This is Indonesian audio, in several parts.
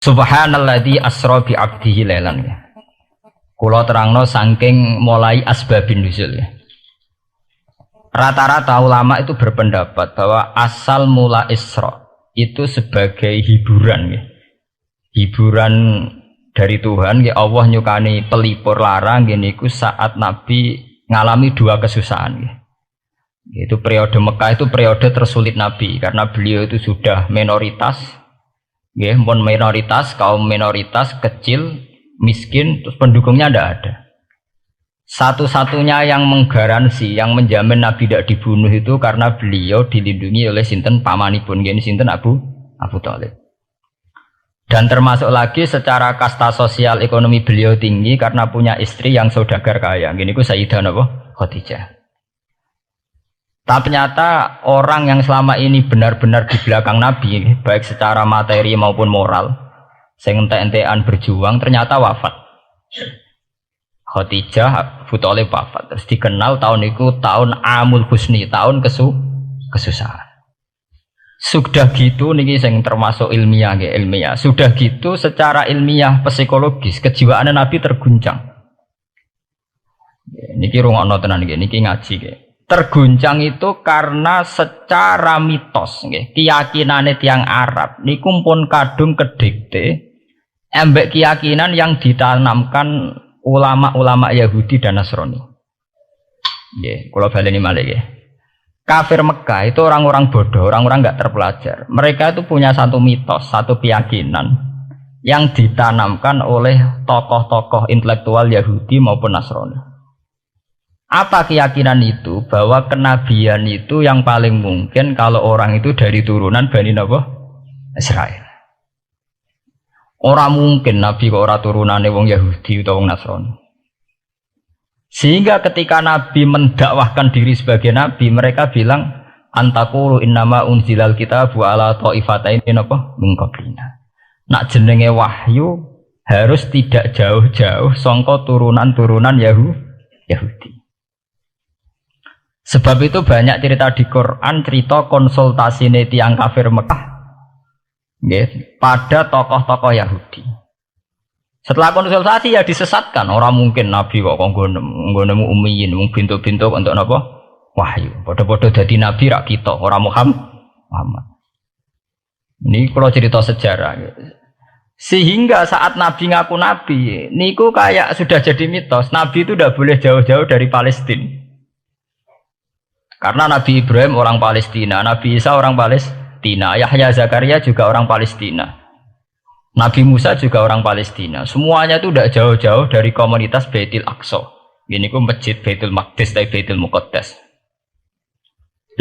Subhanalladzi asra bi 'abdihi lailan. Kula terangno saking mulai asbabun nuzul ya. Rata-rata ulama itu berpendapat bahwa asal mula Isra itu sebagai hiburan ya. Hiburan dari Tuhan ya, Allah nyukani pelipur larang gini ku saat Nabi ngalami dua kesusahan ya. Itu periode Mekah itu periode tersulit Nabi karena beliau itu sudah minoritas ya, kaum minoritas kecil miskin, terus pendukungnya tidak ada. Satu-satunya yang menggaransi, yang menjamin Nabi tidak dibunuh itu karena beliau dilindungi oleh sinten pamanipun, gini sinten Abu Thalib. Dan termasuk lagi secara kasta sosial ekonomi beliau tinggi karena punya istri yang saudagar kaya. Gini ku Sayyidah Khadijah. Tapi ternyata orang yang selama ini benar-benar di belakang Nabi, baik secara materi maupun moral, sing entek-entekan berjuang ternyata wafat. Khadijah Abu Thalib wafat. Terus dikenal tahun itu tahun Amul Husni, tahun kesusahan. Sudah gitu niki sing termasuk ilmiah nggih, ilmiah. Sudah gitu secara ilmiah psikologis kejiwaan Nabi terguncang. Niki rungokno tenan nggih, niki ngaji nggih. Terguncang itu karena secara mitos nggih, keyakinane tiyang Arab niku pun kadung kedikte embek keyakinan yang ditanamkan ulama-ulama Yahudi dan Nasrani. Nggih, kula baleni malih nggih. Kafir Mekah itu orang-orang bodoh, orang-orang enggak terpelajar. Mereka itu punya satu mitos, satu keyakinan yang ditanamkan oleh tokoh-tokoh intelektual Yahudi maupun Nasrani. Apa keyakinan itu? Bahwa kenabian itu yang paling mungkin kalau orang itu dari turunan Bani Israel. Orang mungkin Nabi kok ora turunane wong Yahudi utawa wong Nasrani. Sehingga ketika Nabi mendakwahkan diri sebagai Nabi, mereka bilang antaqulu innama unzilal kitabu ala ta'ifatain min qablina. Nak jenenge wahyu harus tidak jauh-jauh sangka turunan-turunan Yahudi. Sebab itu banyak cerita di Quran, cerita konsultasi tiang kafir Mekah pada tokoh-tokoh Yahudi. Setelah konsultasi ya disesatkan. Orang mungkin Nabi kok nemu ummiyin, mung bintu-bintu untuk napa? Wahyu. Padha-padha dadi nabi rak kita, orang Muhammad. Ini kalau cerita sejarah. Sehingga saat Nabi ngaku Nabi, niku kayak sudah jadi mitos. Nabi itu tidak boleh jauh-jauh dari Palestina. Karena Nabi Ibrahim orang Palestina, Nabi Isa orang Palestina, Yahya Zakaria juga orang Palestina, Nabi Musa juga orang Palestina. Semuanya itu tidak jauh-jauh dari komunitas Baitul Aqsa. Ini ku masjid Baitul Maqdis dan Baitul Muqaddas.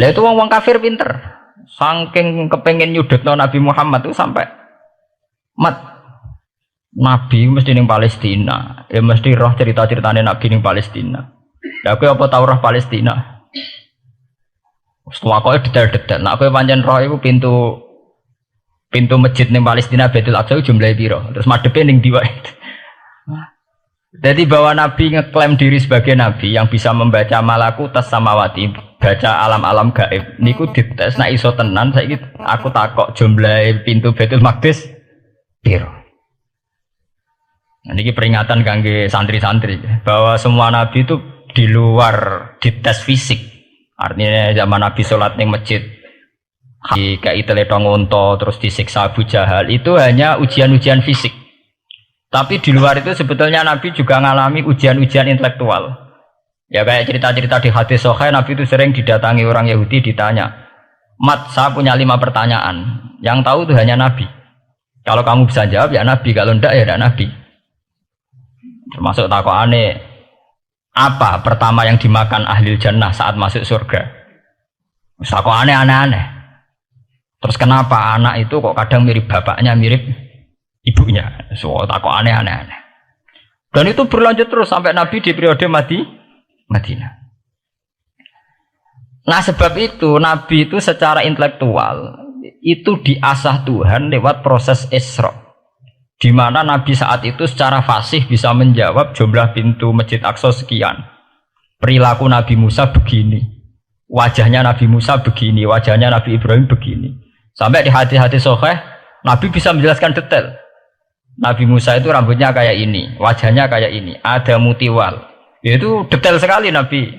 Lah itu wong kafir pinter. Saking kepengen nyudutno Nabi Muhammad itu sampai Nabi mesti ning Palestina. Ya mesti roh cerita-ceritane Nabi ning Palestina. Lah kowe apa tau roh Palestina? Setelah kau detail-detail, nak kau pancen roh itu pintu masjid ning Palestina Baitul Aqsa jumlahnya piro, terus madhepe ning ndi wae. Jadi bahwa Nabi ngeklaim diri sebagai Nabi yang bisa membaca malakutas samawati, baca alam-alam gaib, niku dites nak iso tenan. Saiki aku takok jumlah pintu Baitul Maqdis piro. Nah, ini peringatan kangge santri-santri bahwa semua Nabi itu di luar dites fisik. Artinya zaman Nabi sholat ning masjid kayak teletong unta terus disiksa Abu Jahal itu hanya ujian-ujian fisik. Tapi di luar itu sebetulnya Nabi juga mengalami ujian-ujian intelektual. Ya kayak cerita-cerita di hadis sahih, Nabi itu sering didatangi orang Yahudi ditanya, "Mat, saya punya 5 pertanyaan. Yang tahu itu hanya Nabi. Kalau kamu bisa jawab ya Nabi, kalau enggak ya tidak Nabi." Termasuk takokane, apa pertama yang dimakan ahli jannah saat masuk surga? Takokane aneh-aneh. Terus kenapa anak itu kok kadang mirip bapaknya, mirip ibunya? So takokane aneh-aneh. Dan itu berlanjut terus sampai Nabi di periode Madinah. Nah sebab itu Nabi itu secara intelektual itu diasah Tuhan lewat proses Isra. Di mana Nabi saat itu secara fasih bisa menjawab jumlah pintu Masjid Aqsa sekian. Perilaku Nabi Musa begini, wajahnya Nabi Musa begini, wajahnya Nabi Ibrahim begini. Sampai di hadis-hadis sahih Nabi bisa menjelaskan detail. Nabi Musa itu rambutnya kayak ini, wajahnya kayak ini, ada mutiwal. Itu detail sekali Nabi.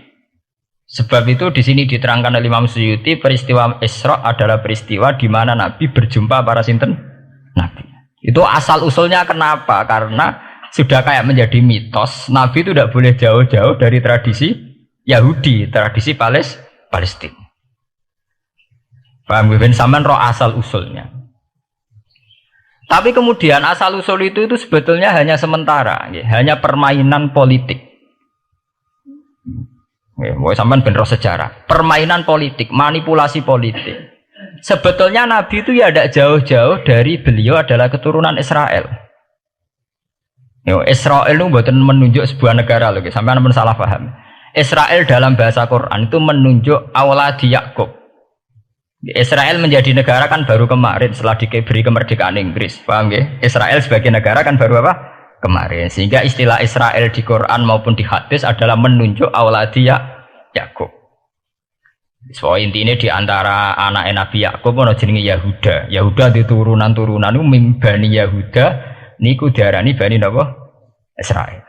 Sebab itu di sini diterangkan oleh Imam Suyuti, peristiwa Isra adalah peristiwa di mana Nabi berjumpa para sinten Nabi. Itu asal usulnya kenapa? Karena sudah kayak menjadi mitos, Nabi itu tidak boleh jauh-jauh dari tradisi Yahudi, tradisi Palestina. Paham ben sampean roh asal usulnya. Tapi kemudian asal usul itu sebetulnya hanya sementara, ya, hanya permainan politik. Mau sampean ben roh sejarah, permainan politik, manipulasi politik. Sebetulnya Nabi itu ya tidak jauh-jauh dari beliau adalah keturunan Israel. Israel itu bukan menunjuk sebuah negara loh, sampean pun salah paham. Israel dalam bahasa Quran itu menunjuk awladi Yakub. Israel menjadi negara kan baru kemarin setelah diberi kemerdekaan Inggris, paham ya? Israel sebagai negara kan baru apa? Kemarin. Sehingga istilah Israel di Quran maupun di hadis adalah menunjuk awladi Yakub. So intinya di antara anak Nabi Yakub ono jenenge Yahuda. Yahuda di turunan-turunan itu Bani Yahuda niku diarani Bani napa? Israel.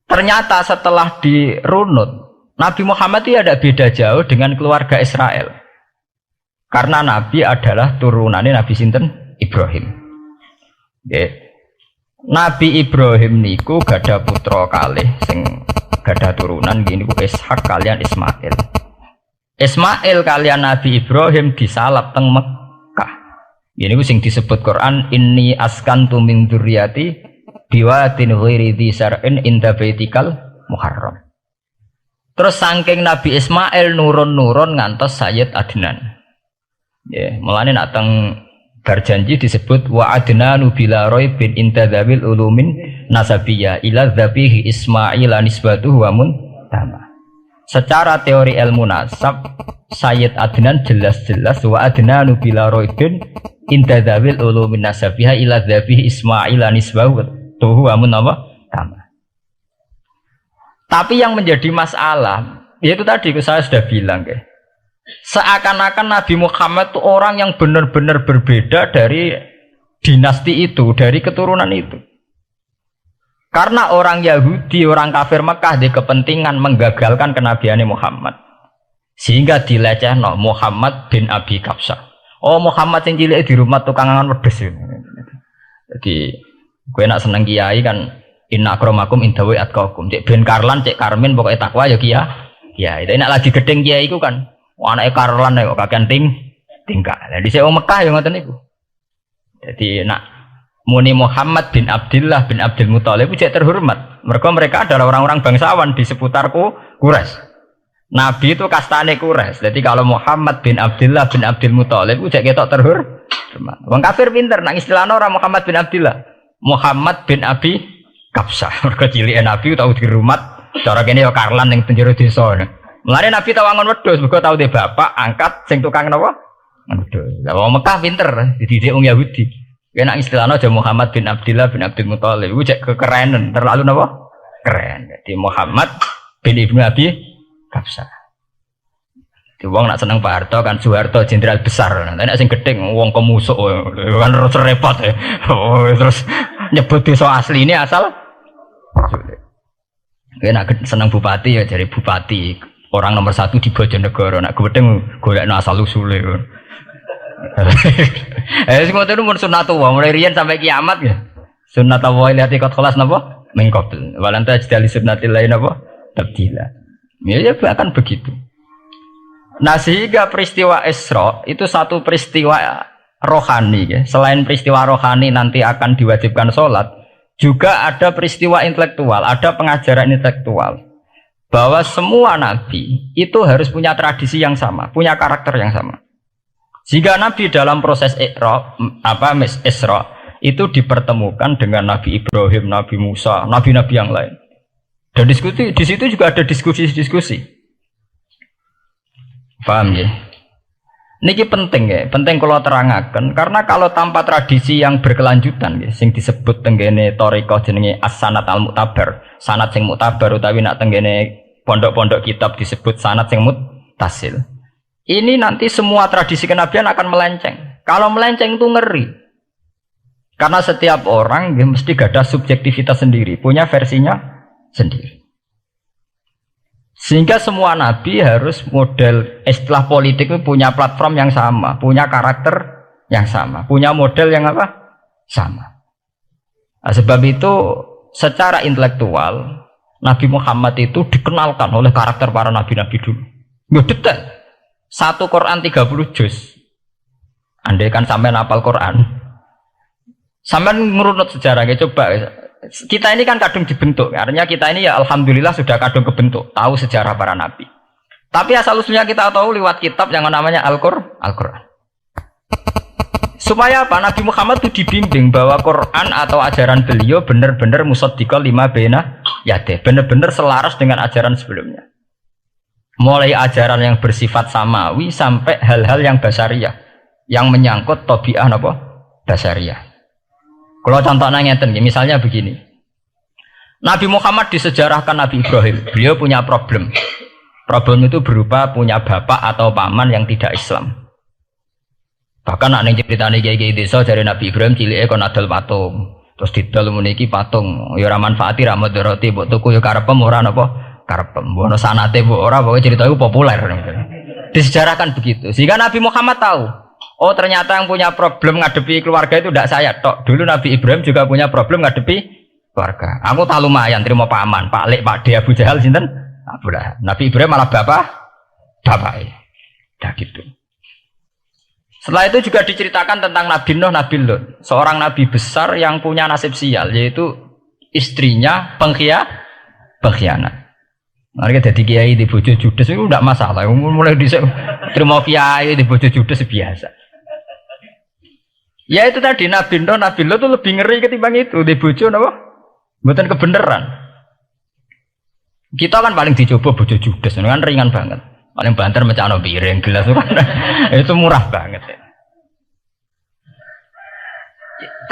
Ternyata setelah dirunut Nabi Muhammad itu tidak beda jauh dengan keluarga Israel. Karena Nabi adalah turunannya Nabi sinten Ibrahim. Okay. Nabi Ibrahim niku gada putra kalih sing gada turunan gini ku Ishak kalian Ismail. Ismail kalian Nabi Ibrahim disalab teng Mekah. Ini ku sing disebut Quran inni askantu min dzurriyyati biwatin ghairi dzi sar'in inda baitikal muharram. Terus saking Nabi Ismail nurun-nurun ngantos Sayyid Adnan. Ya, mulane nak teng berjanji disebut wa adnanu bila raibin intadzawil ulumin nasabiyah ila dzabihi Ismail nisbatuhu wa muntama. Secara teori ilmu nasab Sayyid Adnan jelas-jelas wa adnanu bila raibin intadzawil ulumin nasabiyah ila dzabihi Ismail nisbatuhu wa muntama. Tapi yang menjadi masalah, yaitu tadi saya sudah bilang, seakan-akan Nabi Muhammad itu orang yang benar-benar berbeda dari dinasti itu, dari keturunan itu. Karena orang Yahudi, orang kafir Mekah di kepentingan menggagalkan kenabian Muhammad, sehingga dilecehno Muhammad bin Abi Kabsah. Oh Muhammad yang cilik di rumah tukang angan wedes. Jadi, gue nak seneng kiai kan. Inna akramakum indawi atqakum. Cek Ben Karlan, cek Karmin pokoknya takwa ya kia. Ya, itu enak lagi gedeng kiai iku kan. Anake Karlan kok kakean tingkah. Lah dhisik wong Mekah ya ngoten niku. Jadi nak muni Muhammad bin Abdullah bin Abdul Muthalib cek terhormat. Mereka adalah orang-orang bangsawan di seputar Quraisy. Nabi itu kastane Quraisy. Jadi kalau Muhammad bin Abdullah bin Abdul Muthalib cek ketok terhormat. Wong kafir pinter nang istilahna ora Muhammad bin Abdullah. Muhammad bin Abi Kabsah, mereka cilik Nabi tahu di rumah, cara kene ya Karlan yang penjara desa. Mulane Nabi tahu angon wedhus, mereka tahu de bapak angkat sing tukang napa? Wedhus. Lah wong Mekah pinter, dididik wong Yahudi. Kena istilahnya aja Muhammad bin Abdullah bin Abdul Muthalib. Iku cek kekerenan, terlalu napa? Keren. Jadi Muhammad bin Ibnu Abi Kabsah. Di wong nak seneng Pak Harto kan Soeharto jenderal besar. Nek sing gedeng wong kemusuk kan repot ya. Terus nyebut desa asli ini asal nak seneng bupati ya jadi bupati orang nomor 1 di Bojonegoro. Nak gedeng golekno asal usule. Sing ngoten mun sunatullah mulai riyen sampai kiamat ya. Sunatullah lihat ikut kelas napa? Mengkopel. Walanta jadi sunnatil lain napa? Tabdila. Ya akan begitu. Nah sehingga peristiwa Isra itu satu peristiwa rohani ya. Selain peristiwa rohani nanti akan diwajibkan sholat, juga ada peristiwa intelektual, ada pengajaran intelektual bahwa semua nabi itu harus punya tradisi yang sama, punya karakter yang sama. Jika nabi dalam proses Isra itu dipertemukan dengan Nabi Ibrahim, Nabi Musa, nabi-nabi yang lain. Dan diskusi di situ juga ada diskusi-diskusi. Paham ya? Niki penting ya, penting kalau terangaken karena kalau tanpa tradisi yang berkelanjutan ya, sing disebut tenggene thariqah jenenge as-sanad al-mu'tabar, sanad sing mu'tabar utawi nak tenggene pondok-pondok kitab disebut sanad sing muttasil. Ini nanti semua tradisi kenabian akan melenceng. Kalau melenceng itu ngeri. Karena setiap orang dia mesti ada subjektivitas sendiri, punya versinya sendiri. Sehingga semua nabi harus model istilah politik itu punya platform yang sama, punya karakter yang sama, punya model yang apa? Sama. Nah, sebab itu secara intelektual Nabi Muhammad itu dikenalkan oleh karakter para nabi-nabi dulu. Nggak detail. Satu Quran 30 juz. Andai kan sampai hafal Quran, sampai ngurunut sejarahnya coba. Kita ini kan kadung dibentuk. Artinya kita ini ya alhamdulillah sudah kadung kebentuk, tahu sejarah para nabi. Tapi asal usulnya kita tahu lewat kitab yang namanya Al-Quran. Supaya apa? Nabi Muhammad itu dibimbing bahwa Quran atau ajaran beliau benar-benar musaddiqal lima baina yadeh, benar-benar selaras dengan ajaran sebelumnya. Mulai ajaran yang bersifat samawi sampai hal-hal yang basariyah, yang menyangkut tabi'ah apa? Basariyah. Kalau contohnya ngeten, misalnya begini. Nabi Muhammad disejarahkan Nabi Ibrahim, beliau punya problem. Problem itu berupa punya bapak atau paman yang tidak Islam. Bahkan nak ning ceritane kiai-kiai desa dari Nabi Ibrahim cilike kon adol patung. Terus didol meniki patung, ya ora manfaati ra mudarati, mbok tuku ya karepem ora napa karepem. Mbok ono sanate mbok ora, pokoke cerita itu populer. Disejarahkan begitu. Sehingga Nabi Muhammad tahu, oh ternyata yang punya problem ngadepi keluarga itu tidak saya tok. Dulu Nabi Ibrahim juga punya problem ngadepi keluarga. Aku tak lumayan terima paman, Pak Lek, Pak De, Abu Jahal sinten? Nabi Ibrahim malah bapak. Dah gitu. Setelah itu juga diceritakan tentang Nabi Nuh, Nabi Lut, seorang nabi besar yang punya nasib sial, yaitu istrinya pengkhianat. Mereka jadi kiai di bojo judes itu tidak masalah. Mulai terima kiai di bojo judes biasa. Ya itu tadi Nabi Nuh, Nabi Lut itu lebih ngeri ketimbang itu di bojo apa? Bukan kebenaran. Kita kan paling dicoba bojo judes, kan ringan banget. Paling banter mecano piring gelas itu murah banget ya.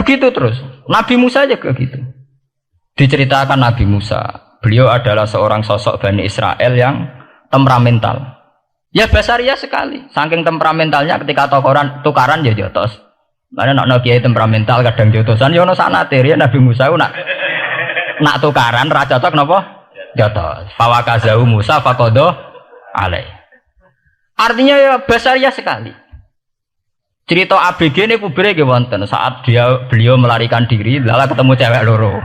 Begitu terus. Nabi Musa juga gitu. Diceritakan Nabi Musa, beliau adalah seorang sosok Bani Israel yang temperamental. Ya basaria sekali. Saking temperamentalnya ketika tukaran ya jotos. Mana nak kiai temperamental kadang jotosan ya ono sanate ya Nabi Musa nak tukaran ra cocok napa? Jotos. Fawakazahu Musa faqada alai. Artinya ya basaria sekali. Cerita ABG ini kubire nggih wonten saat beliau melarikan diri lala ketemu cewek loro.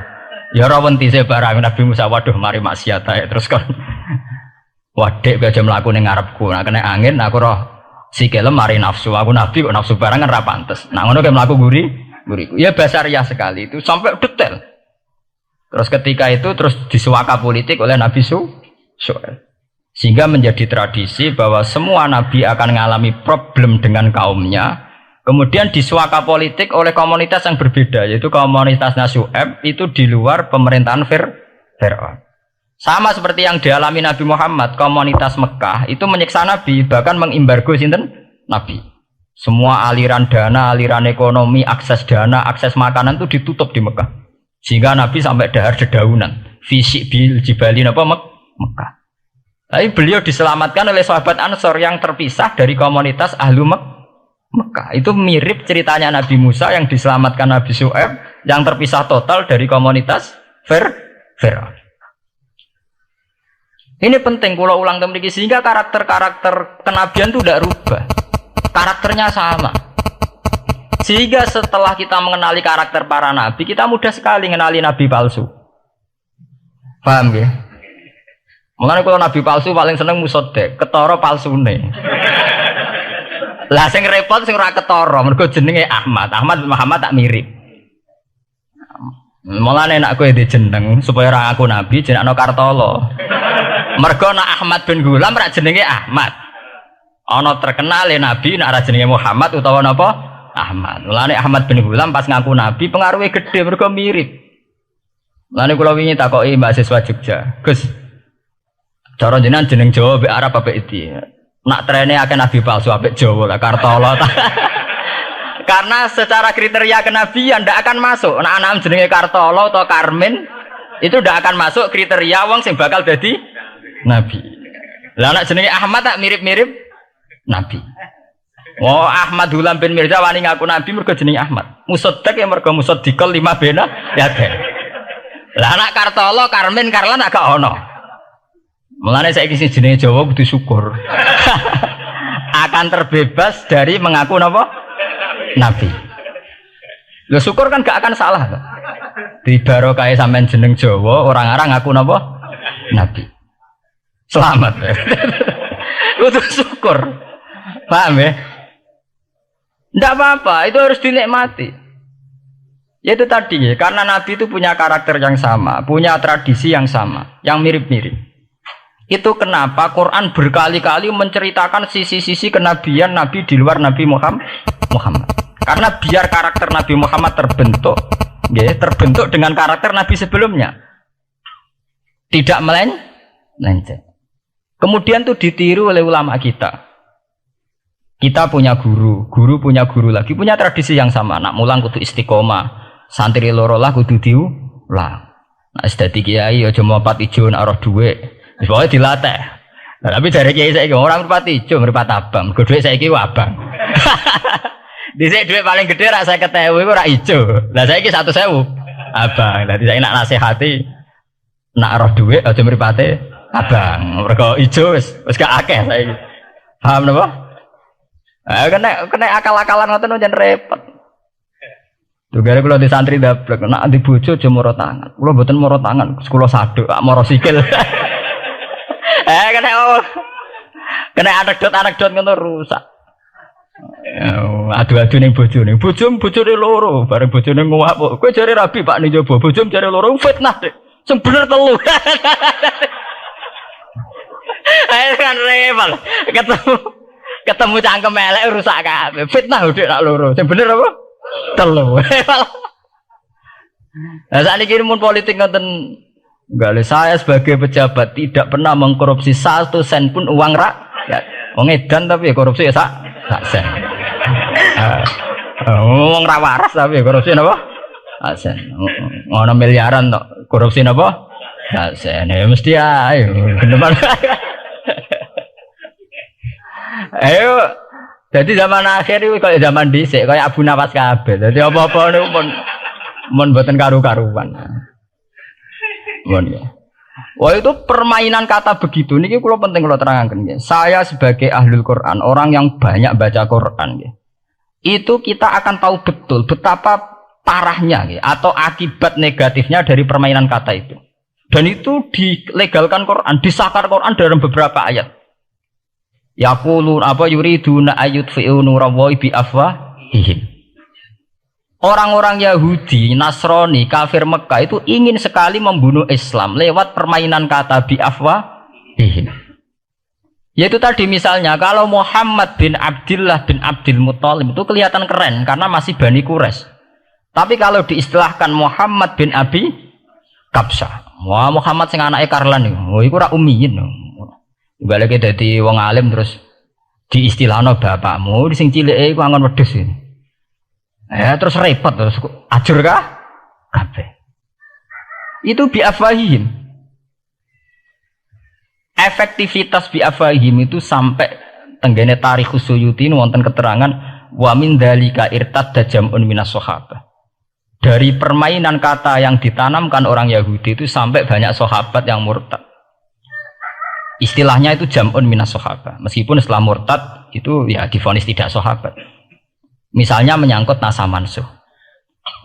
Ya ora wentise barang Nabi Musa, waduh mari maksiat ae terus kan. Wadek aja mlaku ning ngarepku, nek kena angin aku roh sikile mari nafsu. Aku nabi kok nafsu barang kan ra pantes. Nah ngono ke mlaku guriku. Ya basaria sekali itu sampai detail. Terus ketika itu terus disuaka politik oleh Nabi Syuaib. Sehingga menjadi tradisi bahwa semua nabi akan mengalami problem dengan kaumnya, kemudian disuaka politik oleh komunitas yang berbeda, yaitu komunitas Syuaib itu di luar pemerintahan Fir'aun. Sama seperti yang dialami Nabi Muhammad, komunitas Mekah itu menyiksa Nabi, bahkan mengimbargo sinten Nabi. Semua aliran dana, aliran ekonomi, akses dana, akses makanan itu ditutup di Mekah. Sehingga Nabi sampai dahar dedaunan, fisik bil jibali apa Mekah. Tapi beliau diselamatkan oleh sahabat Ansor yang terpisah dari komunitas Ahlu Mekah. Itu mirip ceritanya Nabi Musa yang diselamatkan Nabi Syuaib yang terpisah total dari komunitas Fir'aun. Ini penting kalau ulang temriki sehingga karakter-karakter kenabian itu tidak rubah. Karakternya sama. Sehingga setelah kita mengenali karakter para nabi, kita mudah sekali mengenali nabi palsu. Paham ya? Mengenai kalau nabi palsu paling seneng musodek, ketara palsune. Lah sing repot sing ora ketara, mergo jenenge Ahmad Muhammad tak mirip. Mulane nek kowe dijeneng supaya ora aku nabi jenengno Kartolo. Mergo nek Ahmad bin Gulam ora jenenge Ahmad. Ana terkenal nabi nek ora jenenge Muhammad utawa napa? Ahmad. Mulane Ahmad bin Gulam pas ngaku nabi pengaruhnya gede mergo mirip. Mulane kula wingi takoki mahasiswa Jogja, Gus, cara jeneng Jawa mbek Arab apa iki? Nak trene akeh nabi palsu apik Jawa lah Kartolo. Karena secara kriteria kenabian ndak akan masuk. Nak anak jenenge Kartolo atau Karmin itu ndak akan masuk kriteria wong sing bakal dadi nabi. Lah anak jenenge Ahmad tak mirip-mirip nabi. Oh Ahmad Hulam bin Mirza wani ngaku nabi mergo jenenge Ahmad. Musaddiq ya mergo musaddiqal lima bena ya kan. Lah anak Kartolo, Karmin, Karlan agak ono. Mulane saiki sing jenenge Jawa kudu syukur. Akan terbebas dari mengaku napa? Nabi. Lho syukur kan gak akan salah. Di barokah sampean jeneng Jawa, orang-orang ngaku napa? Nabi. Selamat. Kudu syukur. Paham ya? Tidak apa-apa, itu harus dinikmati. Ya itu tadi ya, karena Nabi itu punya karakter yang sama, punya tradisi yang sama, yang mirip-mirip. Itu kenapa Quran berkali-kali menceritakan sisi-sisi kenabian Nabi di luar Nabi Muhammad. Karena biar karakter Nabi Muhammad terbentuk, ya, terbentuk dengan karakter Nabi sebelumnya. Tidak melenceng. Kemudian itu ditiru oleh ulama kita. Kita punya guru punya guru lagi, punya tradisi yang sama. Nak mulang kudu istiqomah, santri loro lah kudu diulang. Nah, sedadi kiai aja mripat ijo nak roh dhuwit. Wis pokoke dilatih. Nah, tapi dari kiai saiki orang mripat ijo, mripat abang. Mergo dhuwit saiki abang. Dhisik dhuwit paling gedhe rak 50.000 iku rak ijo. Lah saiki 100.000 abang. Dadi saiki nak nasihati nak roh dhuwit aja mripate abang. Mergo ijo wis gak akeh saiki. Paham napa? Kena akal-akalan ngoten jan repot. Tuh gara kula di santri dablek, nek di bojo aja moro tangan. Kula mboten moro tangan, kula saduk, moro sikil. Kena anekdot ngono rusak. Adu-adu ning bojone. Bojone loro, bareng bojone nguwak. Kowe jare rabi Pak ning jaba, bojom jare loro fitnah, Dik. Sing bener telu. Ayo kan repot. Ketemu cangkem elek rusak kabeh. Fitnah udah nak loro. Sing bener apa? Telu. Lah sakniki mun politik ngoten enggak, saya sebagai pejabat tidak pernah mengkorupsi 1 sen pun uang rakyat. Wong edan tapi ya korupsi ya sak sen. Wong ra waras tapi korupsi napa? Sak sen. Ngono miliaran tok. Korupsi napa? Sak sen. Ya mesti ae. Bener. Ayo, jadi zaman akhir itu kayak zaman dhisik, kayak Abu Nawas kabeh. Jadi apa-apa niku mun mboten karu-karuan. Mon ya. Wah itu permainan kata begitu niki kula penting kula terangaken nggih. Saya sebagai ahlul Quran, orang yang banyak baca Quran nggih. Itu kita akan tahu betul betapa parahnya nggih atau akibat negatifnya dari permainan kata itu. Dan itu dilegalkan Quran, disahkan Quran dalam beberapa ayat. Yaqulun apa yuriduna ayutfi'u nurallahi bi afwahihim. Orang-orang Yahudi, Nasrani, kafir Mekah itu ingin sekali membunuh Islam lewat permainan kata bi afwahihim. Yaitu tadi misalnya kalau Muhammad bin Abdullah bin Abdul Muthalib itu kelihatan keren karena masih Bani Quraisy. Tapi kalau diistilahkan Muhammad bin Abi Kabsah, wah Muhammad sing anake Karlan iku iku ora ummiyin. Balik dadi wong alim terus diistilahno bapakmu sing cilike iku angon wedhus iki. Ya terus repot terus ajur kah? Kabeh. Itu bi afwahihim. Efektivitas bi afwahihim itu sampai tenggene Tarikh Suyuti wonten keterangan wa min dzalika irtadda jam'un minas sahabah. Dari permainan kata yang ditanamkan orang Yahudi itu sampai banyak sahabat yang murtad. Istilahnya itu jam'un minas sahabah. Meskipun setelah murtad itu ya divonis tidak sahabat. Misalnya menyangkut nasa mansuh.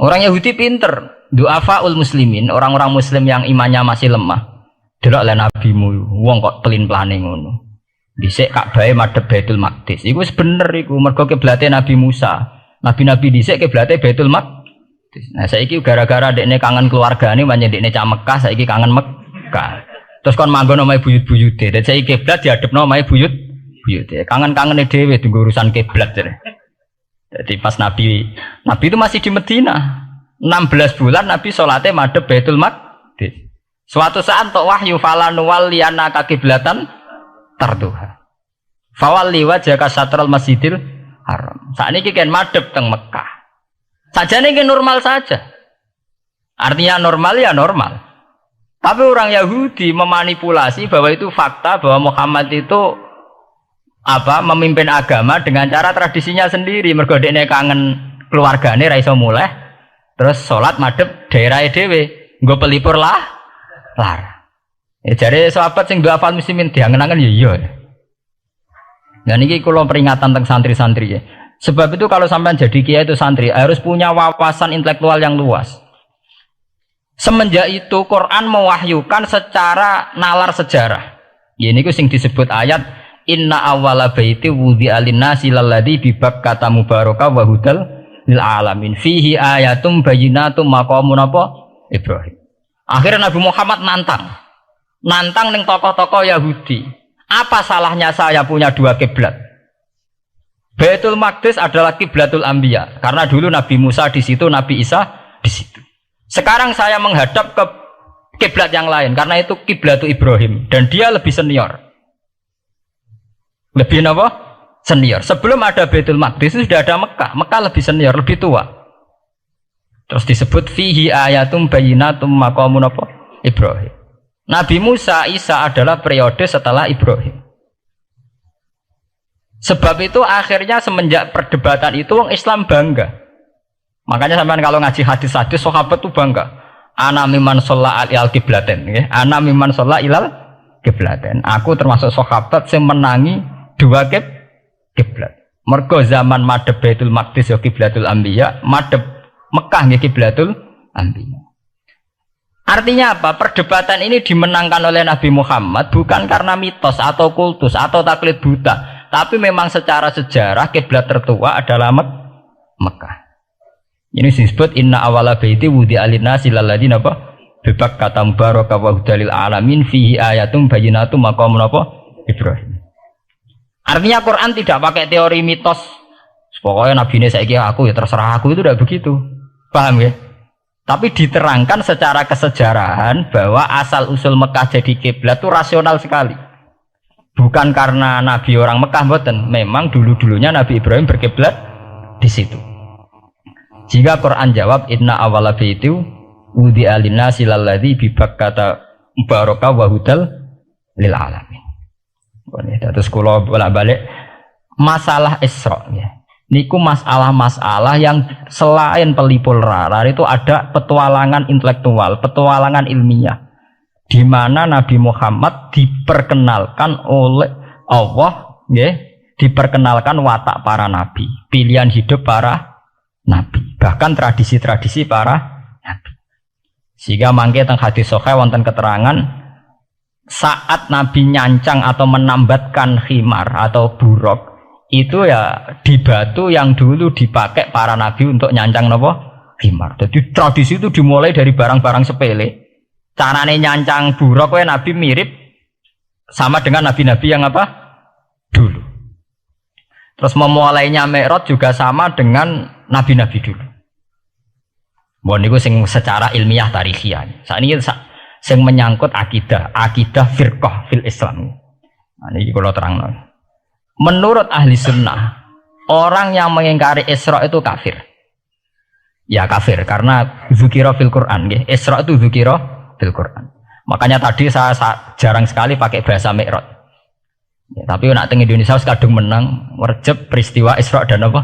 Orang Yahudi pinter, du'afaul muslimin, orang-orang muslim yang imannya masih lemah. Delok le nabimu, wong kok pelin-pelane ngono. Dhisik Ka'bah madhep Baitul Maqdis. Iku wis bener iku, mergo kiblate Nabi Musa. Nabi-nabi dhisik kiblate Baitul Maqdis. Nah saiki gara-gara dekne kangen keluargane banyak dekne cak Mekah, saiki kangen Mekah. Terus kon manggon omahe buyut-buyute. Dan saiki kiblat diadepno omahe buyut-buyute. Kangen-kangene dhewe tunggu urusan kiblat. Jadi pas Nabi itu masih di Medina. 16 bulan Nabi sholatnya madhep Baitul Maqdis. Suatu saat tok wahyu falanu walliyana kiblatan tarduha. Fawalli wajhaka satral Masjidil Haram. Sakniki kan madhep teng Mekah. Sajane iki normal saja. Artinya normal ya normal. Tapi orang Yahudi memanipulasi bahwa itu fakta bahwa Muhammad itu memimpin agama dengan cara tradisinya sendiri. Mergo dekne kangen keluargane ra iso muleh. Terus salat madhep daerahe dhewe. Nggo pelipur lar. Ya jare sahabat sing duafal muslimin diangen-angen ya iya. Nah niki kula peringatan tentang santri-santri ya. Sebab itu kalau sampean jadi kiai itu santri harus punya wawasan intelektual yang luas. Semenjak itu Quran mewahyukan secara nalar sejarah. Ya niku sing disebut ayat inna awwala baiti wudi'a lin-nasi lalladzi bi Bakkata mubarakah wa hudal lil alamin fihi ayatum bayyinatum maqamun Ibrahim. Akhirnya Nabi Muhammad nantang ning tokoh-tokoh Yahudi. Apa salahnya saya punya dua kiblat? Baitul Maqdis adalah kiblatul anbiya karena dulu Nabi Musa di situ, Nabi Isa di situ. Sekarang saya menghadap ke kiblat yang lain karena itu kiblatul Ibrahim dan dia lebih senior. Lebih apa? Senior. Sebelum ada Baitul Maqdis itu sudah ada Mekah. Mekah lebih senior, lebih tua. Terus disebut fihi ayatum bayyinatum maqamun Ibrahim. Nabi Musa, Isa adalah periode setelah Ibrahim. Sebab itu akhirnya semenjak perdebatan itu orang Islam bangga. Makanya sampean kalau ngaji hadis-hadis sahabat itu bangga. Ana mimman shalla ilal qiblaten, nggih. Ana mimman shalla ilal qiblaten. Aku termasuk sahabat yang menangi dua kiblat. Mergo zaman madhep Baitul Maqdis ya kiblatul anbiya, madhep Mekah nggih kiblatul anbiya. Artinya apa? Perdebatan ini dimenangkan oleh Nabi Muhammad bukan karena mitos atau kultus atau taklid buta. Tapi memang secara sejarah kiblat tertua adalah Mekah. Ini disebut inna awala baiti wudi'a lin-nasi lalladzi bi Bakkata mubarakah wa hudalil alamin fihi ayatum bayyinatum maqamun Ibrahim. Artinya Quran tidak pakai teori mitos. Pokoknya Nabi ini saiki aku ya terserah aku, itu tidak begitu. Paham ya? Tapi diterangkan secara kesejarahan bahwa asal usul Mekah jadi kiblat itu rasional sekali. Bukan karena Nabi orang Mekah mboten, memang dulu-dulunya Nabi Ibrahim berkiblat di situ. Jika Quran jawab inna awwala baiti wudi'a lin-nasi lalladzi bi Bakkata mubarakah wa hudal lil alamin. Terus kula bolak-balik masalah Isra ya. Niku masalah-masalah yang selain pelipur lara itu ada petualangan intelektual, petualangan ilmiah. Di mana Nabi Muhammad diperkenalkan oleh Allah, ya, diperkenalkan watak para nabi, pilihan hidup para nabi, bahkan tradisi-tradisi para nabi. Sehingga mangke teng hadis sahih wonten keterangan saat Nabi nyancang atau menambatkan khimar atau buruk itu ya di batu yang dulu dipakai para nabi untuk nyancang napa khimar. Jadi tradisi itu dimulai dari barang-barang sepele. Carane nyancang buruk kowe Nabi mirip sama dengan nabi-nabi yang apa? Dulu. Terus memulainya Mi'raj juga sama dengan nabi-nabi dulu. Mohon niku sing secara ilmiah tarikhiyah. Sakniki sing menyangkut akidah firqah fil Islam. Nah niki kula terangno. Menurut ahli sunnah, orang yang mengingkari Isra itu kafir. Ya kafir karena dzikra fil Quran nggih. Isra itu dzikra fil Quran. Makanya tadi saya jarang sekali pakai bahasa Mi'raj. Ya, tapi nak teng Indonesia kadung menang merjep peristiwa Isra dan apa?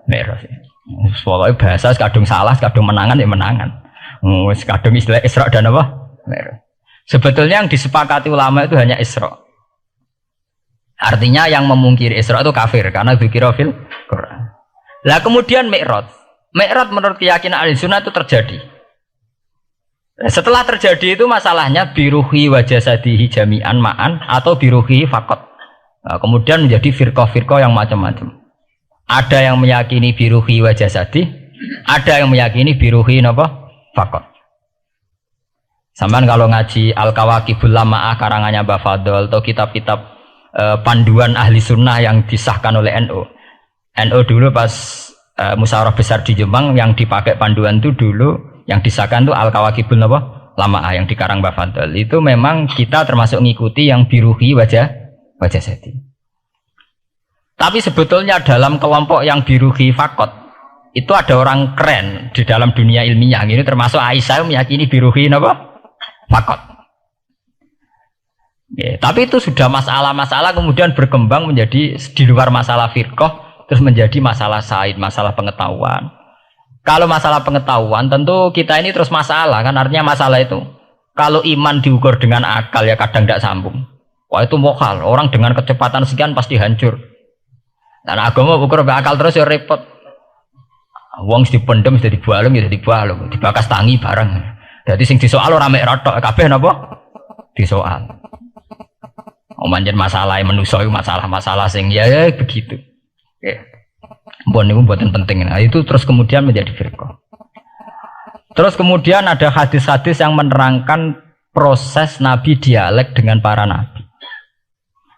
Mi'raj. Pokoknya bahasa kadung salah, kadung menangan ya menangan. Kadung istilah Isra dan apa? Mi'raj. Sebetulnya yang disepakati ulama itu hanya Isra. Artinya yang memungkiri Isra itu kafir karena dzikra fil Quran. Lah kemudian Mi'raj. Mi'raj menurut keyakinan ahli sunnah itu terjadi. Setelah terjadi itu masalahnya biruhi wa jasadihi jami'an ma'an atau biruhi fakot. Nah, kemudian menjadi firqah-firqah yang macam-macam. Ada yang meyakini biruhi wa jasadi, ada yang meyakini biruhi napa fakot. Sampeyan kalau ngaji Al-Kawakibul Lama'ah karangannya Mbah Fadl atau kitab-kitab panduan ahli sunnah yang disahkan oleh NU. NU dulu pas musyawarah besar di Jombang yang dipakai panduan itu dulu yang disahkan itu Al-Kawakibul Lama'ah yang dikarang Mbah Fadl. Itu memang kita termasuk ngikuti yang biruhi wajah sedi. Tapi sebetulnya dalam kelompok yang biruhi fakot itu ada orang keren di dalam dunia ilmiah. Ini termasuk Aisyah meyakini biruhi fakot. Ya, tapi itu sudah masalah-masalah kemudian berkembang menjadi di luar masalah firqah, terus menjadi masalah said, masalah pengetahuan. Kalau masalah pengetahuan tentu kita ini terus masalah kan, artinya masalah itu. Kalau iman diukur dengan akal ya kadang tidak sambung. Wah itu mokal, orang dengan kecepatan sekian pasti hancur. Dan agama ukur akal terus ya repot. Wong dipendem sudah dibualung ya dibualung, dibakas tangi bareng. Jadi sing disoal ora mek rotok kabeh napa? Disoal. Manjen masalah manusia itu masalah-masalah sing ya begitu. Ya. Mbon niku mboten penting. Nah, itu terus kemudian menjadi firqah. Terus kemudian ada hadis-hadis yang menerangkan proses Nabi dialek dengan para nabi.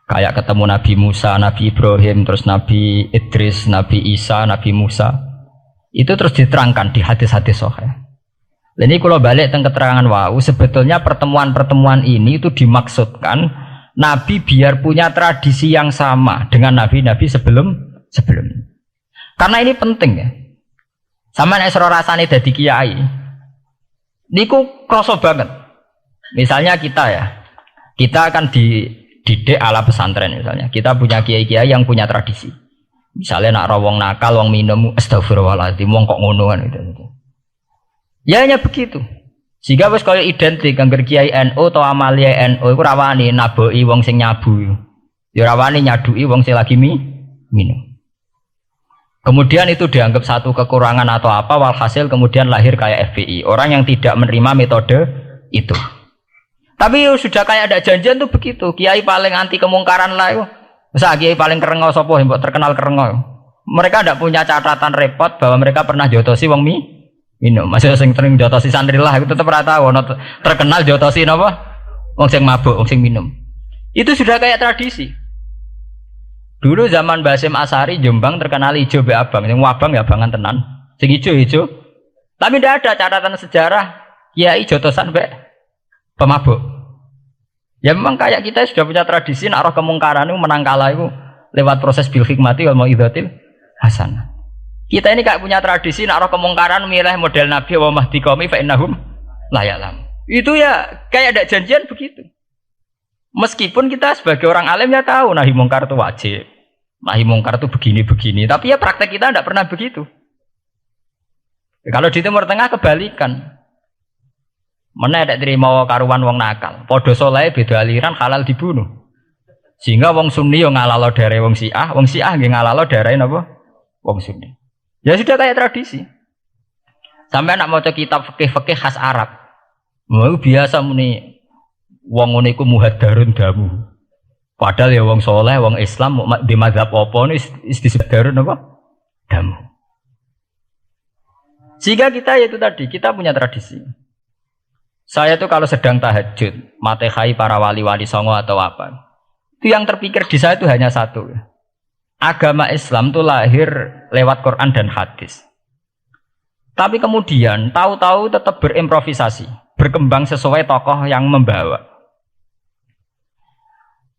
Kayak ketemu Nabi Musa, Nabi Ibrahim, terus Nabi Idris, Nabi Isa, Nabi Musa. Itu terus diterangkan di hadis-hadis sahih. Ini kalau balik tentang keterangan wau, sebetulnya pertemuan-pertemuan ini itu dimaksudkan Nabi biar punya tradisi yang sama dengan nabi-nabi sebelumnya. Karena ini penting ya. Sama nek sira rasane dadi kiai. Niku krasa banget. Misalnya kita akan dididik ala pesantren misalnya. Kita punya kiai-kiai yang punya tradisi. Misalnya nak rawong nakal, wong minum, astagfirullahaladzim, wong kok ngono kan gitu. Ya hanya begitu. Sehingga wis kaya identik angger kiai NU atau amalia NU iku rawani naboki wong sing nyabu. Ya rawani nyaduki wong sing lagi minum. Kemudian itu dianggap satu kekurangan atau apa, walhasil kemudian lahir kayak FPI, orang yang tidak menerima metode itu. Tapi sudah kayak ada janjian tuh begitu. Kiai paling anti kemungkaran lah itu. Masa kiai paling kerengo sapa mbok terkenal kerengo. Mereka tidak punya catatan repot bahwa mereka pernah jotosi wong minum. Masih sing sering jotosi santri lah, aku tetap ora tahu terkenal jotosi napa? Wong sing mabuk, wong sing minum. Itu sudah kayak tradisi. Dulu zaman Basim Asari Jombang terkenal ijo be abang, sing wabang ya abangan tenan. Sing ijo. Tapi tidak ada catatan sejarah kiai jotosan be pemabuk. Ya memang kayak kita sudah punya tradisi nak roh kemungkaran itu menang kalah itu lewat proses bil hikmati wal mau'izatil hasanah. Kita ini kayak punya tradisi nak roh kemungkaran milih model Nabi wa mahdi qaumi fa innahum la ya'lam. Itu ya kayak ada janjian begitu. Meskipun kita sebagai orang alim ya tahu nahi mungkar itu wajib. Nahi mungkar itu begini-begini, tapi ya praktek kita tidak pernah begitu. Kalau di Timur Tengah kebalikan. Mana ada terima karuan wong nakal. Podo soleh beda aliran halal dibunuh. Sehingga wong Sunni yang ngalalo darai wong Syiah nggih ngalalo darai napa? Wong Sunni. Ya sudah kayak tradisi. Sampai nak maca kitab fikih-fikih khas Arab. Mau biasa muni wong ngene iku muhaddarun damu. Padahal ya wong soleh, wong Islam di mazhab apa wis disebut darun apa? Damu. Sehingga kita itu tadi, kita punya tradisi. Saya tuh kalau sedang tahajud, matehai para wali-wali songo atau apa, itu yang terpikir di saya itu hanya satu. Agama Islam itu lahir lewat Quran dan hadis. Tapi kemudian tahu-tahu tetap berimprovisasi, berkembang sesuai tokoh yang membawa.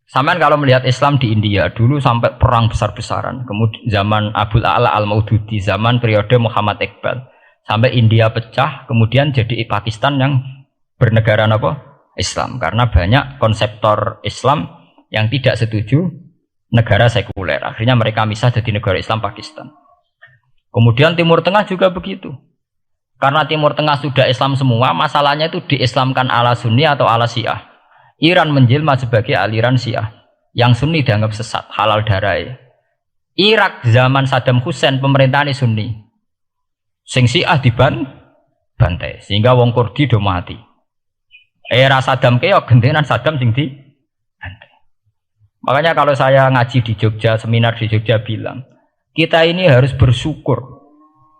Sampai kalau melihat Islam di India dulu sampai perang besar-besaran, kemudian zaman Abul A'la Al-Maududi, zaman periode Muhammad Iqbal, sampai India pecah, kemudian jadi Pakistan yang bernegara apa? Islam, karena banyak konseptor Islam yang tidak setuju negara sekuler. Akhirnya mereka misah jadi negara Islam Pakistan. Kemudian Timur Tengah juga begitu. Karena Timur Tengah sudah Islam semua, masalahnya itu diislamkan ala Sunni atau ala Syiah. Iran menjelma sebagai aliran Syiah. Yang Sunni dianggap sesat, halal darah. Irak zaman Saddam Hussein pemerintahan Sunni. Sing Syiah dibantai, sehingga wong Kurdi do mati. Era Saddam keok gentenan Saddam sing di bantai. Makanya kalau saya ngaji di Jogja, seminar di Jogja bilang, kita ini harus bersyukur.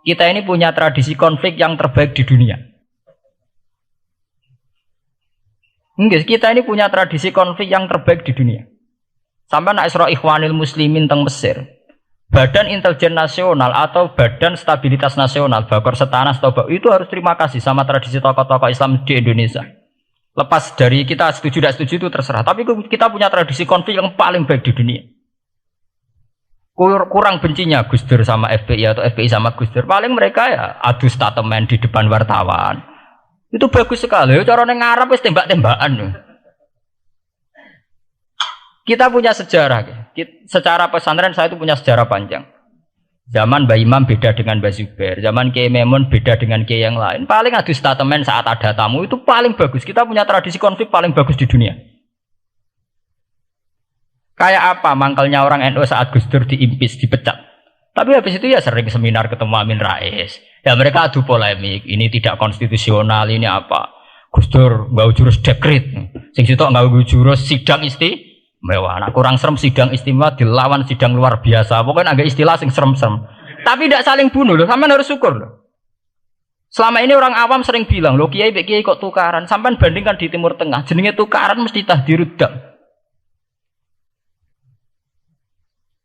Kita ini punya tradisi konflik yang terbaik di dunia. Enggak, kita ini punya tradisi konflik yang terbaik di dunia. Sampai nak Isra Ikhwanil Muslimin teng Mesir, Badan Intelijen Nasional atau Badan Stabilitas Nasional, Bakor Setanas itu harus terima kasih sama tradisi tokoh-tokoh Islam di Indonesia. Lepas dari kita setuju tidak setuju itu terserah. Tapi kita punya tradisi konflik yang paling baik di dunia. Kurang bencinya Gus Dur sama FPI atau FPI sama Gus Dur. Paling mereka ya adu statement di depan wartawan. Itu bagus sekali. Cara nang ngarep wis tembak-tembakan. Kita punya sejarah. Secara pesantren saya itu punya sejarah panjang. Zaman Mbah Imam beda dengan Mbah Zubair, zaman Kiai Memun beda dengan Kiai yang lain. Paling adu statement saat ada tamu itu paling bagus. Kita punya tradisi konflik paling bagus di dunia. Kayak apa mangkalnya orang NU saat Gus Dur diimpis, dipecat. Tapi habis itu ya sering seminar ketemu Amin Rais. Ya mereka adu polemik, ini tidak konstitusional, ini apa. Gus Dur nggak jurus dekret. Sing sitok nggak jurus sidang istimewa. Nah, kurang serem sidang istimewa dilawan sidang luar biasa. Pokoknya agak istilah sing serem-serem. Tapi tidak saling bunuh loh. Sampean harus syukur loh. Selama ini orang awam sering bilang, loh kiai kok tukaran. Sampean bandingkan di Timur Tengah, jenenge tukaran mesti tahdirudam.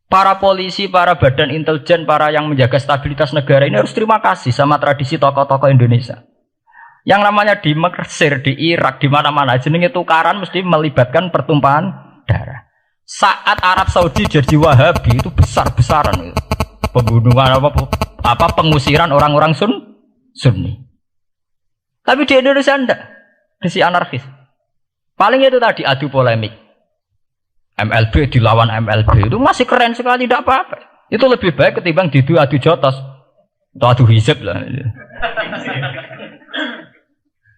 Para polisi, para badan intelijen, para yang menjaga stabilitas negara ini harus terima kasih sama tradisi tokoh-tokoh Indonesia. Yang namanya di Mesir, di Irak, di mana-mana jenenge tukaran mesti melibatkan pertumpahan darah. Saat Arab Saudi jadi Wahabi itu besar-besaran itu. Pembunuhan apa pengusiran orang-orang Sunni. Tapi di Indonesia enggak. Di anarkis. Paling itu tadi adu polemik. MLB dilawan MLB itu masih keren sekali, tidak apa-apa. Itu lebih baik ketimbang adu jotos atau adu hizib lah.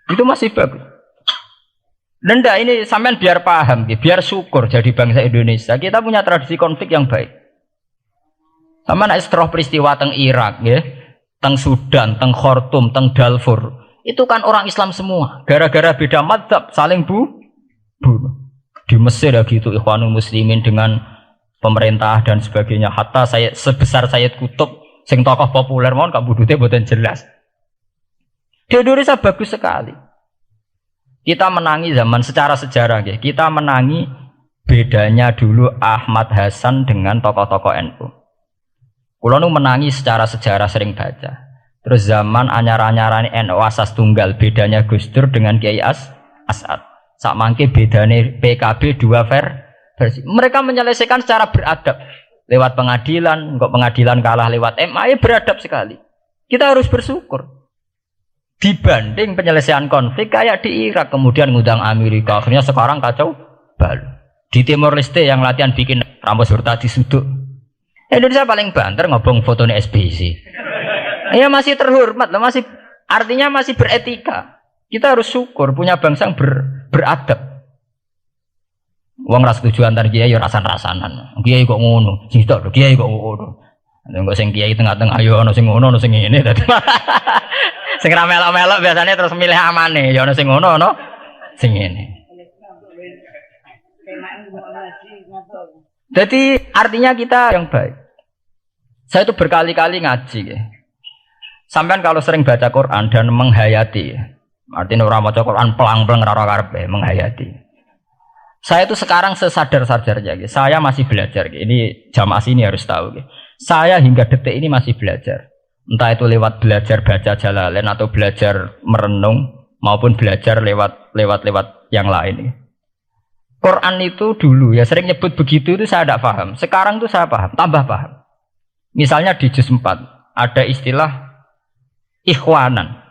Itu masih bagus. Dan ini sampean biar paham, biar syukur jadi bangsa Indonesia. Kita punya tradisi konflik yang baik. Sama nak setelah peristiwa teng Irak, ya, teng Sudan, teng Khartoum, teng Darfur, itu kan orang Islam semua. Gara-gara beda madzhab saling bunuh. Di Mesir ya gitu, Ikhwanul Muslimin dengan pemerintah dan sebagainya. Hatta saya sebesar Sayyid Qutb, sing tokoh populer mohon gak budutnya boten jelas. Di Indonesia bagus sekali. Kita menangi zaman secara sejarah ya. Kita menangi bedanya dulu Ahmad Hasan dengan tokoh-tokoh NU. Kulo nu menangi secara sejarah sering baca. Terus zaman anyar-anyarane NU asas tunggal, bedanya Gus Dur dengan Kiai As'ad. Sak mangke bedane PKB dua versi. Mereka menyelesaikan secara beradab. Lewat pengadilan, kok pengadilan kalah lewat MA, beradab sekali. Kita harus bersyukur. Dibanding penyelesaian konflik kayak di Irak, kemudian ngundang Amerika, akhirnya sekarang kacau balu. Di Timor Leste yang latihan bikin Ramos Hurtadi suduk. Indonesia paling banter ngobong fotonya SBC. Ya masih terhormat, masih artinya masih beretika. Kita harus syukur punya bangsa yang beradab. Wong ras setuju antar kiai yo rasan-rasanan. Kiai kok ngono, sing tok kiai kok ngono. Engko sing kiai tengah-tengah yo ono sing ngono, ono sing ngene dadi. Sing ra melok-melok biasanya terus milih amane, yo ono sing ngono, ono sing ngene. Jadi artinya kita yang baik. Saya itu berkali-kali ngaji ya. Sampean kalau sering baca Quran dan menghayati ya. Artinya orang baca Quran pelang-pelang rara karpe menghayati. Saya itu sekarang sesadar-sadarnya, saya masih belajar. Ini jamaah sini harus tahu. Saya hingga detik ini masih belajar. Entah itu lewat belajar baca Jalalain atau belajar merenung maupun belajar lewat yang lain. Quran itu dulu ya sering nyebut begitu itu saya tidak paham. Sekarang tuh saya paham, tambah paham. Misalnya di juz 4 ada istilah ikhwanan.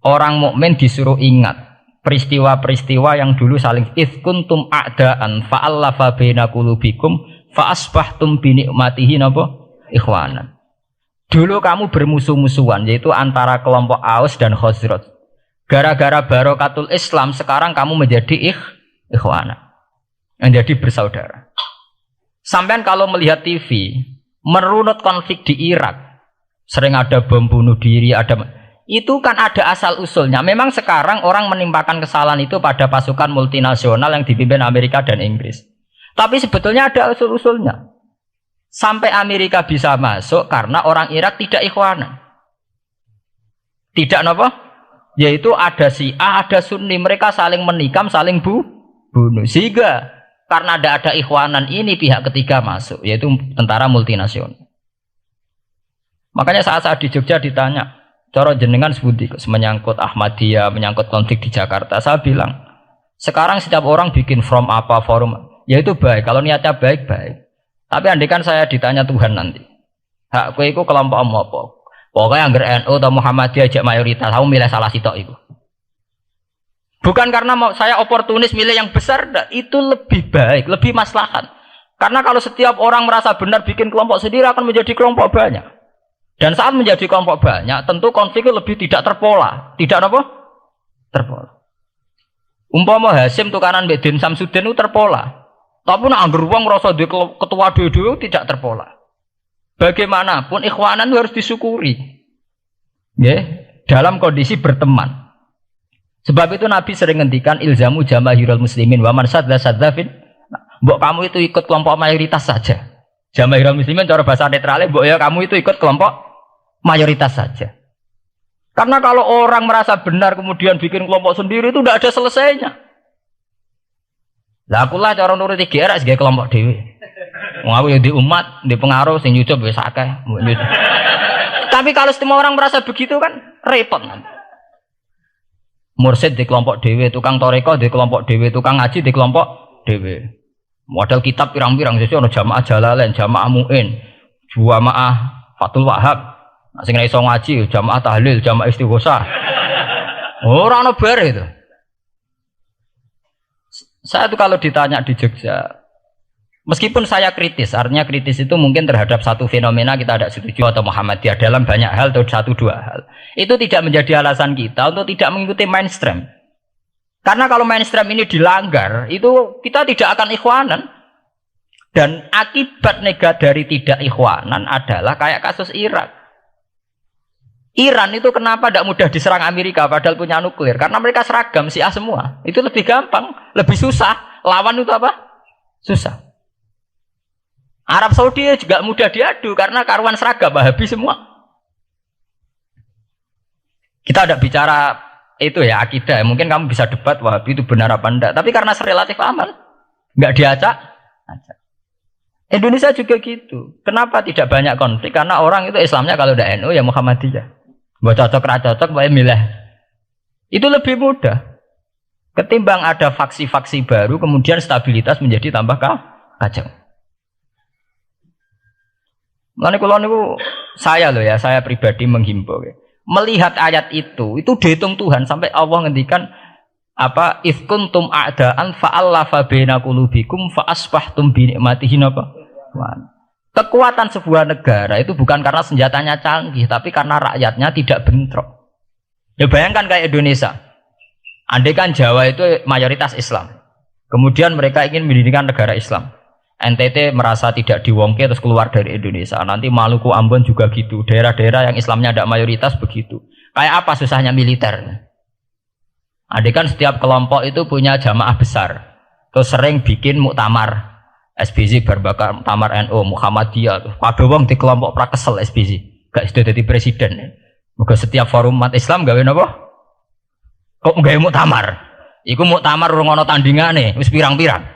Orang mukmin disuruh ingat peristiwa-peristiwa yang dulu saling kuntum a'daan fa'allafa baina qulubikum fa asbahtum bi ni'matihi napa ikhwanan. Dulu kamu bermusuh-musuhan yaitu antara kelompok Aus dan Khazraj. Gara-gara barokatul Islam sekarang kamu menjadi ikhwanan. Menjadi bersaudara. Sampean kalau melihat TV merunut konflik di Irak, sering ada bom bunuh diri, itu kan ada asal usulnya. Memang sekarang orang menimpakan kesalahan itu pada pasukan multinasional yang dipimpin Amerika dan Inggris. Tapi sebetulnya ada usul-usulnya. Sampai Amerika bisa masuk karena orang Irak tidak ikhwanan. Tidak apa? Yaitu ada Syiah, ada Sunni, mereka saling menikam, saling bunuh. Sehingga karena ada ikhwanan ini pihak ketiga masuk, yaitu tentara multinasional. Makanya saat di Jogja ditanya, cara jenengan sebuti menyangkut Ahmadiyah, menyangkut konflik di Jakarta, saya bilang, sekarang setiap orang bikin from apa forum, ya itu baik, kalau niatnya baik-baik. Tapi andaikan saya ditanya Tuhan nanti, hak kowe iku kelompok apa? Pokoknya anggar NU atau Muhammadiyah ajak mayoritas, kamu milih salah sitok itu. Bukan karena mau saya oportunis milih yang besar, itu lebih baik, lebih maslahat. Karena kalau setiap orang merasa benar bikin kelompok sendiri akan menjadi kelompok banyak. Dan saat menjadi kelompok banyak, tentu konfliknya lebih tidak terpola. Tidak apa? Terpola. Umpama Hasim tukaran mbek Din Samsudin itu terpola. Tapi nek anggar wong ngrasa duwe ketua dhewe tidak terpola. Bagaimanapun ikhwanan harus disyukuri. Nggih, dalam kondisi berteman. Sebab itu Nabi sering ngendikan ilzamu jamaahirul muslimin wa man sadza sadzafin. Mbok kamu itu ikut kelompok mayoritas saja. Jamaahirul muslimin cara bahasa netralnya mbok ya kamu itu ikut kelompok mayoritas saja. Karena kalau orang merasa benar kemudian bikin kelompok sendiri itu tidak ada selesainya. Lah akulah cara nuruti GR sebagai kelompok dhewe. Wong aku ya di umat, di pengaruh sing nyucup wis akeh. Tapi kalau semua orang merasa begitu kan repot kan. Mursyid di kelompok dhewe, tukang toreko di kelompok dhewe, tukang ngaji di kelompok dhewe. Model kitab pirang-pirang sesuk ana jamaah Jalalain, jamaah Muin, jamaah Fathul Wahhab. Sing ora iso ngaji jamaah tahlil, jamaah istighosah. Ora ana bare itu. Saya tuh kalau ditanya di Jogja, meskipun saya kritis, artinya kritis itu mungkin terhadap satu fenomena kita tidak setuju atau Muhammadiyah dalam banyak hal atau satu dua hal. Itu tidak menjadi alasan kita untuk tidak mengikuti mainstream. Karena kalau mainstream ini dilanggar, itu kita tidak akan ikhwanan. Dan akibat negatif dari tidak ikhwanan adalah kayak kasus Irak. Iran itu kenapa tidak mudah diserang Amerika padahal punya nuklir? Karena mereka seragam Syiah semua. Itu lebih gampang, lebih susah. Lawan itu apa? Susah. Arab Saudi juga mudah diadu karena karuan seragam Wahabi semua. Kita tidak bicara itu ya akidah. Mungkin kamu bisa debat Wahabi itu benar apa enggak. Tapi karena relatif aman, nggak diacak. Indonesia juga gitu. Kenapa tidak banyak konflik? Karena orang itu Islamnya kalau udah NU ya Muhammadiyah. Buat cocok-cocok, boleh milih. Itu lebih mudah. Ketimbang ada faksi-faksi baru, kemudian stabilitas menjadi tambah kacau. Mulane kula niku saya loh ya, saya pribadi menghimbau. Melihat ayat itu dihitung Tuhan sampai Allah ngendikan apa if kuntum a'daan fa'allafa baina qulubikum fa asbahtum bi ni'matihi napa. Kekuatan sebuah negara itu bukan karena senjatanya canggih, tapi karena rakyatnya tidak bentrok. Ya bayangkan kayak Indonesia. Andai kan Jawa itu mayoritas Islam. Kemudian mereka ingin mendirikan negara Islam. NTT merasa tidak diwongke terus keluar dari Indonesia. Nanti Maluku, Ambon juga gitu. Daerah-daerah yang Islamnya tidak mayoritas begitu. Kayak apa susahnya militer? Andai kan setiap kelompok itu punya jamaah besar. Terus sering bikin muktamar. SBZ berbakar muktamar NU, Muhammadiyah. Kabeh wong di kelompok pra kesel SBZ. Gak sudah jadi presiden. Moga setiap forum umat Islam gawe napa? Kok gawe muktamar? Iku muktamar urung ana tandingane, wis pirang-pirang.